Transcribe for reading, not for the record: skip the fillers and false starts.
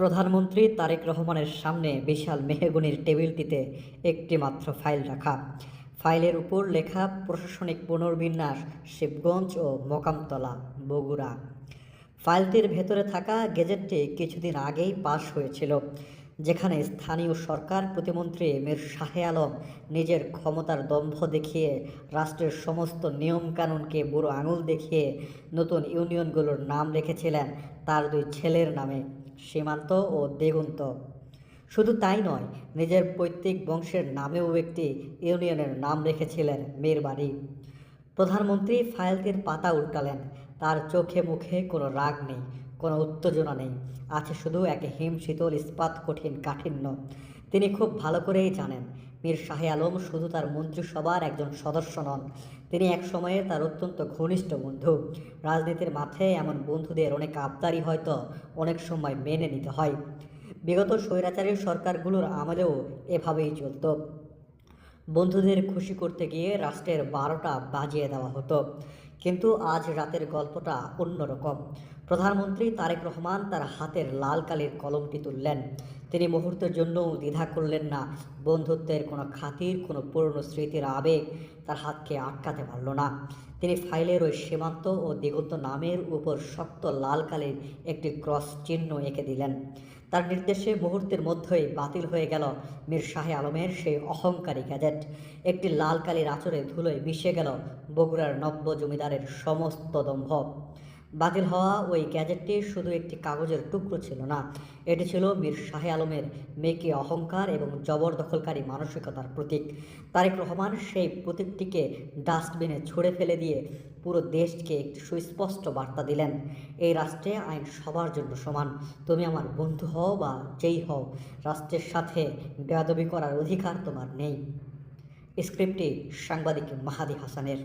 প্রধানমন্ত্রী তারেক রহমানের সামনে বিশাল মেহগনির টেবিলটিতে একটি মাত্র ফাইল রাখা। ফাইলের উপর লেখা প্রশাসনিক পুনর্বিন্যাস শিবগঞ্জ ও মোকামতলা, বগুড়া। ফাইলটির ভেতরে থাকা গেজেটটি কিছুদিন আগেই পাশ হয়েছিল, যেখানে স্থানীয় সরকার প্রতিমন্ত্রী মীর শাহে আলম নিজের ক্ষমতার দম্ভ দেখিয়ে রাষ্ট্রের সমস্ত নিয়মকানুনকে বুড়ো আঙুল দেখিয়ে নতুন ইউনিয়নগুলোর নাম রেখেছিলেন তার দুই ছেলের নামে, সীমান্ত ও দেগুন্ত। শুধু তাই নয়, নিজের পৈতৃক বংশের নামেও একটি ইউনিয়নের নাম রেখেছিলেন মীরবাড়ি। প্রধানমন্ত্রী ফাইলটির পাতা উল্টালেন। তার চোখে মুখে কোনো রাগ নেই, কোনো উত্তেজনা নেই, আছে শুধু এক হিমশীতল ইস্পাত কঠিন কাঠিন্য। তিনি খুব ভালো করেই জানেন, মীর শাহে আলম শুধু তার মন্ত্রিসভার একজন সদস্য নন, তিনি এক সময়ে তার অত্যন্ত ঘনিষ্ঠ বন্ধু। রাজনীতির মাঠে এমন বন্ধুদের অনেক আবদারই হয়তো অনেক সময় মেনে নিতে হয়। বিগত স্বৈরাচারী সরকারগুলোর আমলেও এভাবেই চলত। বন্ধুদের খুশি করতে গিয়ে রাষ্ট্রের 12টা বাজিয়ে দেওয়া হতো। কিন্তু আজ রাতের গল্পটা অন্যরকম। প্রধানমন্ত্রী তারেক রহমান তার হাতের লাল কালির কলমটি তুললেন। তিনি মুহূর্তের জন্যও দ্বিধা করলেন না। বন্ধুত্বের কোনো খাতির, কোনো পুরনো স্মৃতির আবেগ তার হাতকে আটকাতে পারল না। তিনি ফাইলের ওই সীমান্ত ও দিগন্ত নামের উপর শক্ত লাল কালির একটি ক্রস চিহ্ন এঁকে দিলেন। তার নির্দেশে মুহূর্তের মধ্যেই বাতিল হয়ে গেল মীর শাহে আলমের সেই অহংকারী গ্যাজেট। একটি লাল কালির আঁচড়ে ধুলোয় মিশে গেল বগুড়ার নব্য জমিদারের সমস্ত দম্ভ। বাতিল হওয়া ওই গ্যাজেটটি শুধু একটি কাগজের টুকরো ছিল না, এটি ছিল মীর শাহে আলমের মেকি অহংকার এবং জবরদখলকারী মানসিকতার প্রতীক। তারেক রহমান সেই প্রতীকটিকে ডাস্টবিনে ছুঁড়ে ফেলে দিয়ে পুরো দেশকে একটি সুস্পষ্ট বার্তা দিলেন, এই রাষ্ট্রে আইন সবার জন্য সমান। তুমি আমার বন্ধু হও বা যেই হও, রাষ্ট্রের সাথে বেয়াদবি করার অধিকার তোমার নেই। স্ক্রিপ্টটি সাংবাদিক মাহাদি হাসানের।